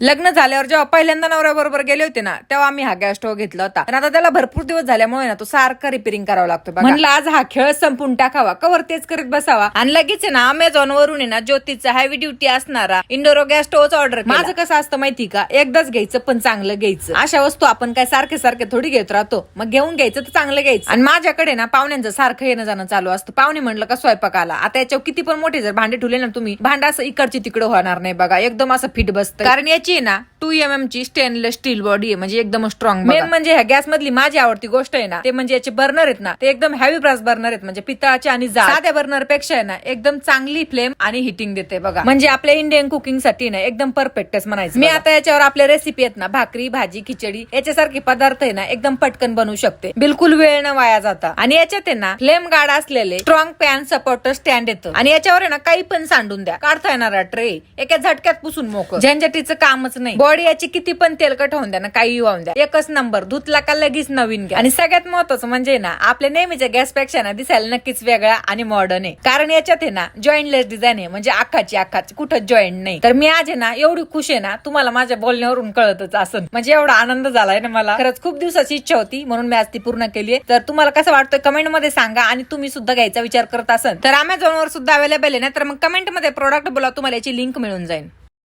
लग्न झाल्यावर जेव्हा पहिल्यांदा नवऱ्याबरोबर गेले होते ना, तेव्हा आम्ही हा गॅस स्टोव्ह घेतला होता. पण आता त्याला भरपूर दिवस झाल्यामुळे ना तो सारखा रिपेअरिंग करावा लागतो. म्हणलं आज हा खेळ संपून टाकावा, कवर तेच करीत बसावा. आणि लगेच आहे ना अमेझॉन वरून आहे ना ज्योतीचा हेवी ड्युटी असणारा इंडोरो गॅस स्टोव्ह ऑर्डर. माझं कसं असतं माहिती का, एकदाच घ्यायचं पण चांगलं घ्यायचं. अशा वस्तू आपण काय सारखे सारखे थोडी घेत राहतो. मग घेऊन घ्यायचं तर चांगलं घ्यायचं. आणि माझ्याकडे ना पाहुण्यांचं सारखं येणं जाणं चालू असतं. पाहुणे म्हणलं का स्वयंपाकाला, आता याच्यावर किती पण मोठे जर भांडे ठेवले ना तुम्ही, भांडा असं इकडची तिकडं होणार नाही बघा, एकदम असं फिट बसतं. कारण याची आहे ना 2mm ची स्टेनलेस स्टील बॉडी आहे, म्हणजे एकदम स्ट्रॉंग. मेन म्हणजे ह्या गॅस मधली माझी आवडती गोष्ट आहे ना, ते म्हणजे याचे बर्नर आहेत ना, ते एकदम हेवी ब्रास बर्नर आहेत. म्हणजे पितळाचे आणि साध्या बर्नर पेक्षा आहे ना एकदम चांगली फ्लेम आणि हिटिंग देते बघा. म्हणजे आपल्या इंडियन कुकिंग साठी ना एकदम परफेक्टच म्हणायचं. मी आता याच्यावर आपल्या रेसिपी आहेत ना, भाकरी, भाजी, खिचडी याच्यासारखे पदार्थ आहे ना एकदम पटकन बनवू शकते, बिलकुल वेळ न वाया जाता. आणि याच्यात आहे ना फ्लेम गार्ड असलेले स्ट्रॉंग पॅन सपोर्टर स्टँड येतं. आणि याच्यावर आहे ना काही पण सांडून द्या, काढता येणारा ट्रे एका झटक्यात पुसून मोकळं, झंझटीचं कामच नाही. बॉडी याची किती पण तेलकट होऊन द्या ना, काही होऊन द्या, एकच नंबर, धुतला का लगेच नवीन गॅस. आणि सगळ्यात महत्वाचं म्हणजे ना आपल्या नेहमीच्या गॅस पेक्षा ना दिसायला नक्कीच वेगळा आणि मॉडर्न आहे. कारण याच्यात आहे ना जॉईंटलेस डिझाईन आहे, म्हणजे आखाची कुठं जॉईंट नाही. तर मी आज आहे ना एवढी खुश आहे ना, तुम्हाला माझ्या बोलण्यावरून कळतच असं. म्हणजे एवढा आनंद झालाय ना मला, खरंच खूप दिवसाची इच्छा होती, म्हणून मी आज ती पूर्ण केली आहे. तर तुम्हाला कसं वाटतंय कमेंट मध्ये सांगा. आणि तुम्ही सुद्धा घ्यायचा विचार करत असाल तर अमेझॉन वर सुद्धा अवेलेबल आहे ना, तर मग कमेंट मध्ये प्रोडक्ट बोला, तुम्हाला याची लिंक मिळून जाईल.